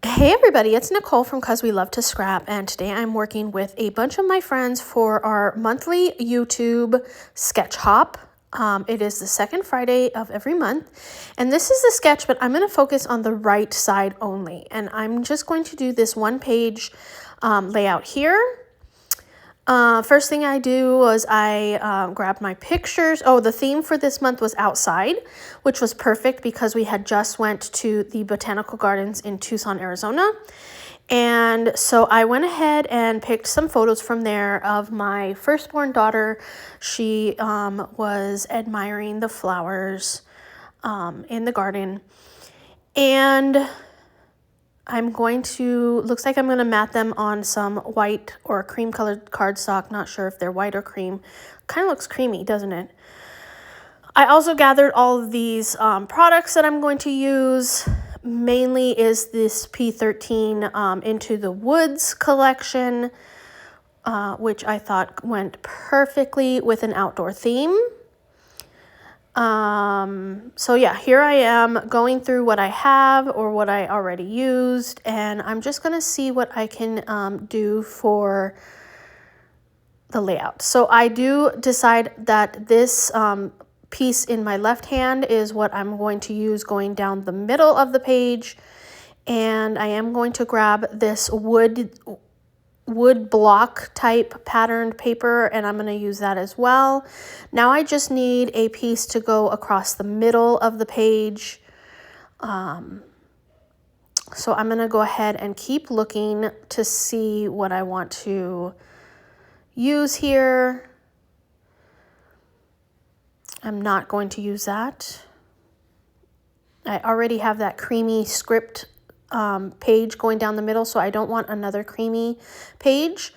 Hey everybody, it's Nicole from Cause We Love to Scrap, and today I'm working with a bunch of my friends for our monthly YouTube sketch hop. It is the second Friday of every month, and this is the sketch, but I'm going to focus on the right side only, and I'm just going to do this one page layout here. First thing I do was I grabbed my pictures. Oh, the theme for this month was outside, which was perfect because we had just went to the botanical gardens in Tucson, Arizona. And so I went ahead and picked some photos from there of my firstborn daughter. She was admiring the flowers in the garden. And looks like I'm going to mat them on some white or cream colored cardstock. Not sure if they're white or cream. Kind of looks creamy, doesn't it? I also gathered all of these products that I'm going to use. Mainly is this P13 Into the Woods collection, which I thought went perfectly with an outdoor theme. So yeah, here I am going through what I have or what I already used, and I'm just going to see what I can do for the layout. So I do decide that this piece in my left hand is what I'm going to use going down the middle of the page, and I am going to grab this wood block type patterned paper, and I'm going to use that as well. Now I just need a piece to go across the middle of the page. So I'm going to go ahead and keep looking to see what I want to use here. I'm not going to use that. I already have that creamy script page going down the middle, so I don't want another creamy page.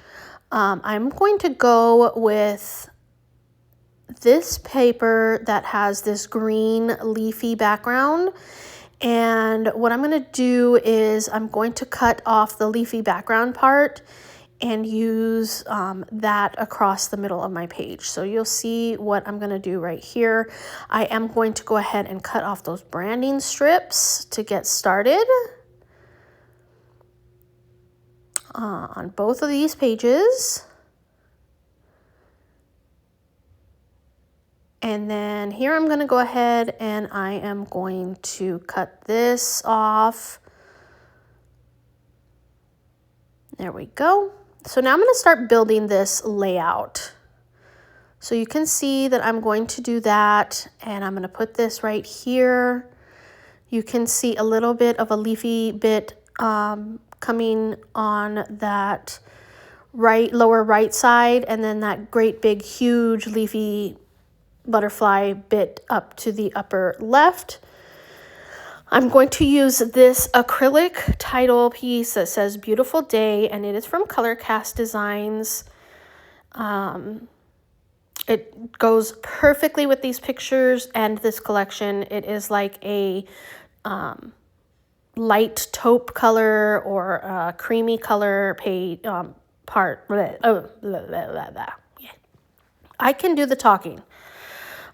I'm going to go with this paper that has this green leafy background, and what I'm going to do is I'm going to cut off the leafy background part and use that across the middle of my page. So you'll see what I'm going to do right here. I am going to go ahead and cut off those branding strips to get started on both of these pages. And then here I'm going to go ahead and I am going to cut this off. There we go. So now I'm going to start building this layout. So you can see that I'm going to do that, and I'm going to put this right here. You can see a little bit of a leafy bit coming on that lower right side, and then that great big huge leafy butterfly bit up to the upper left. I'm going to use this acrylic title piece that says Beautiful Day, and it is from Color Cast Designs. It goes perfectly with these pictures and this collection. It is like a light taupe color or a creamy color part. Oh, blah, blah, blah, blah. Yeah. I can do the talking.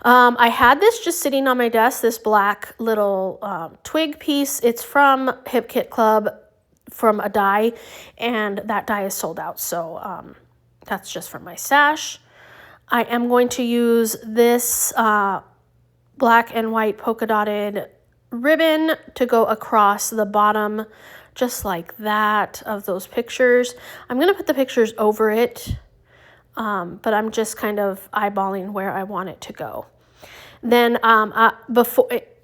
I had this just sitting on my desk, this black little twig piece. It's from Hip Kit Club from a die, and that die is sold out. So that's just from my stash. I am going to use this black and white polka dotted ribbon to go across the bottom, just like that, of those pictures. I'm going to put the pictures over it, but I'm just kind of eyeballing where I want it to go. Then I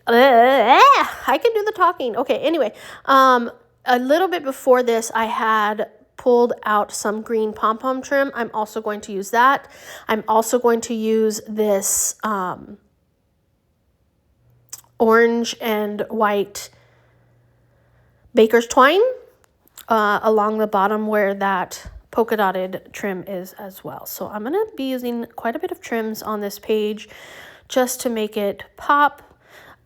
can do the talking. Okay, anyway, a little bit before this, I had pulled out some green pom-pom trim. I'm also going to use that. I'm also going to use this orange and white baker's twine along the bottom where that polka dotted trim is as well. So I'm going to be using quite a bit of trims on this page just to make it pop.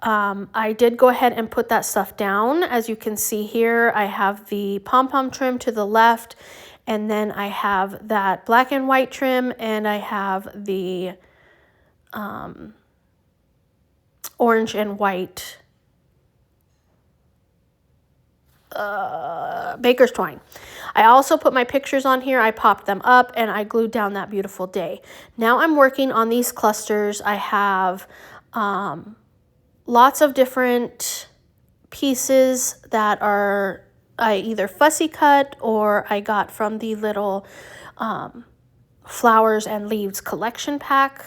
I did go ahead and put that stuff down. As you can see here, I have the pom-pom trim to the left, and then I have that black and white trim, and I have the orange and white baker's twine. I also put my pictures on here. I popped them up and I glued down that beautiful day. Now I'm working on these clusters. I have lots of different pieces that are I either fussy cut or I got from the little flowers and leaves collection pack.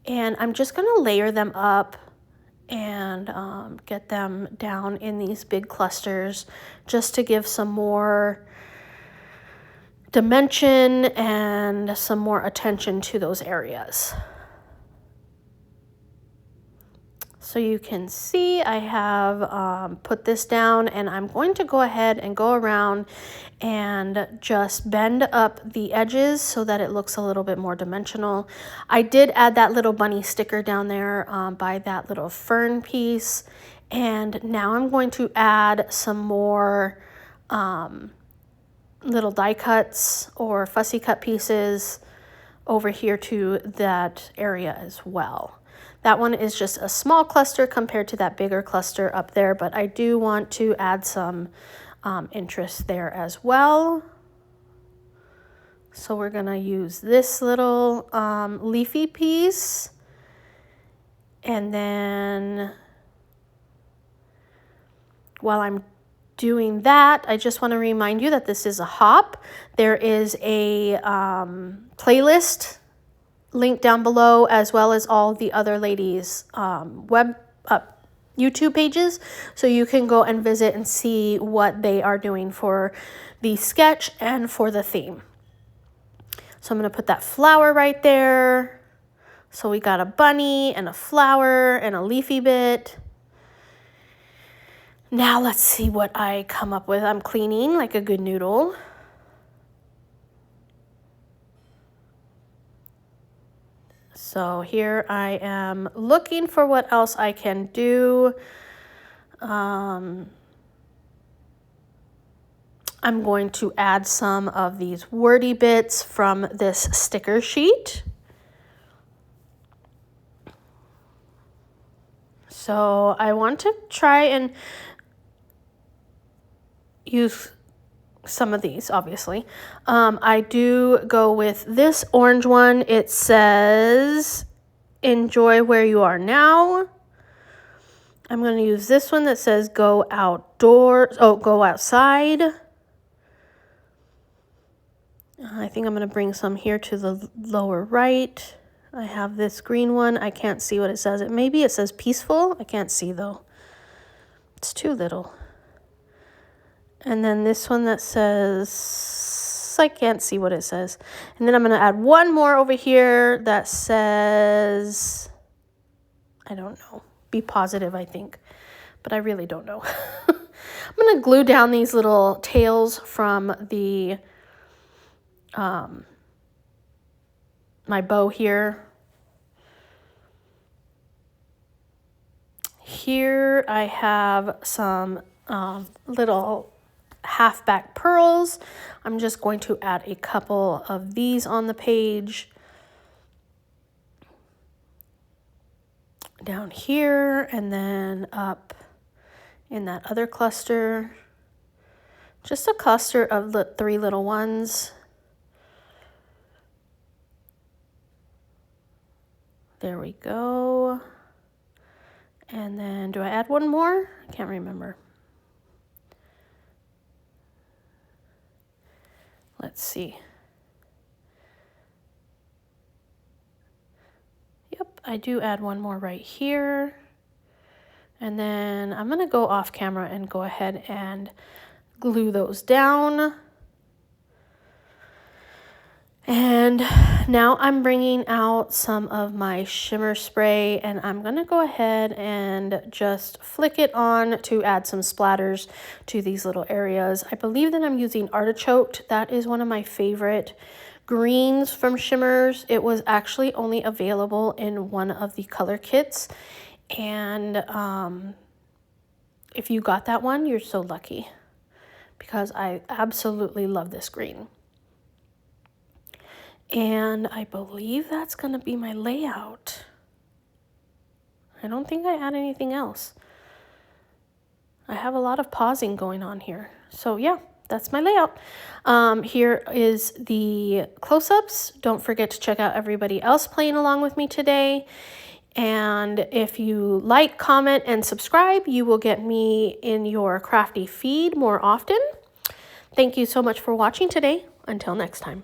And I'm just gonna layer them up and get them down in these big clusters just to give some more dimension and some more attention to those areas. So you can see I have put this down, and I'm going to go ahead and go around and just bend up the edges so that it looks a little bit more dimensional. I did add that little bunny sticker down there by that little fern piece. And now I'm going to add some more little die cuts or fussy cut pieces over here to that area as well. That one is just a small cluster compared to that bigger cluster up there, but I do want to add some interest there as well. So we're gonna use this little leafy piece, and then while I'm doing that, I just want to remind you that this is a hop. There is a playlist link down below, as well as all the other ladies' YouTube pages, so you can go and visit and see what they are doing for the sketch and for the theme. So I'm going to put that flower right there. So we got a bunny and a flower and a leafy bit. Now let's see what I come up with. I'm cleaning like a good noodle. So here I am looking for what else I can do. I'm going to add some of these wordy bits from this sticker sheet. So I want to try and use some of these, obviously. I do go with this orange one. It says, "Enjoy where you are now." I'm going to use this one that says, "Go outdoors." Oh, go outside. I think I'm going to bring some here to the lower right. I have this green one. I can't see what it says. Maybe it says peaceful. I can't see though. It's too little. And then this one that says, I can't see what it says. And then I'm going to add one more over here that says, I don't know, be positive, I think. But I really don't know. I'm going to glue down these little tails from the my bow here. Here I have some little half-back pearls. I'm just going to add a couple of these on the page. Down here and then up in that other cluster. Just a cluster of the 3 little ones. There we go. And then do I add one more? I can't remember. Let's see. Yep, I do add one more right here. And then I'm going to go off camera and go ahead and glue those down. And now I'm bringing out some of my shimmer spray, and I'm going to go ahead and just flick it on to add some splatters to these little areas. I believe that I'm using Artichoke. That is one of my favorite greens from Shimmers. It was actually only available in one of the color kits, and if you got that one, you're so lucky, because I absolutely love this green. And I believe that's going to be my layout. I don't think I add anything else. I have a lot of pausing going on here. So yeah, that's my layout. Here is the close-ups. Don't forget to check out everybody else playing along with me today. And if you like, comment, and subscribe, you will get me in your crafty feed more often. Thank you so much for watching today. Until next time.